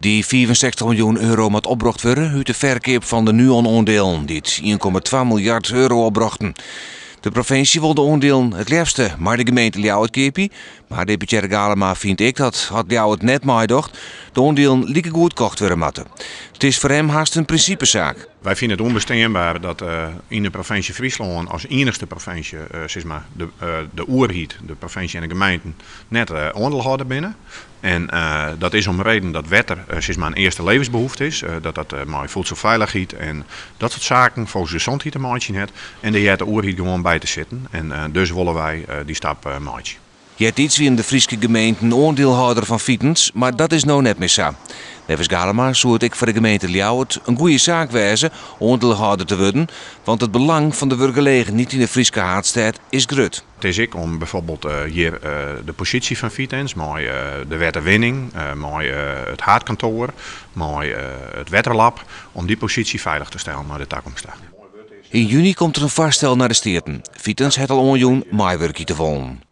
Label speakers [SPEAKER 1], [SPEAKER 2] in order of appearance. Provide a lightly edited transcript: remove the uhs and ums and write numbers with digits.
[SPEAKER 1] Die 64 miljoen euro moet opgebracht worden uit de verkoop van de Nuon-aandelen, die 1,2 miljard euro opbrachten. De provincie wil de aandelen het liefste, maar de gemeente Ljouwert keepie. Maar deputaire Galema vindt ik dat, had Ljouwert net meedacht, de aandelen lieke goed kocht worden moeten. Het is voor hem haast een principezaak.
[SPEAKER 2] Wij vinden het onbestaanbaar dat in de provincie Friesland als enigste provincie de oerhiet, de provincie en de gemeenten, net aandeelhouder binnen. En dat is om reden dat water een eerste levensbehoefte is, dat maar voedselveiligheid en dat soort zaken volgens de gezondheid te maken heeft. En daar heeft de oerhiet gewoon bij te zitten. En dus willen wij die stap maken.
[SPEAKER 1] Je hebt iets wie in de Friese gemeente een aandeelhouder van Fietens, maar dat is nou net meer zo. Nevens Galema zou het ik voor de gemeente Ljouwert een goede zaak wijzen aandeelhouder te worden, want het belang van de werkelegen niet in de Friese haatstad is groot.
[SPEAKER 2] Het is ik om bijvoorbeeld hier de positie van Fietens, met de wetterwinning, met het haatkantoor, met het wetterlab, om die positie veilig te stellen naar de toekomst.
[SPEAKER 1] In juni komt er een vaststel naar de steden. Fietens het al onjoen maaiwerkje te volgen.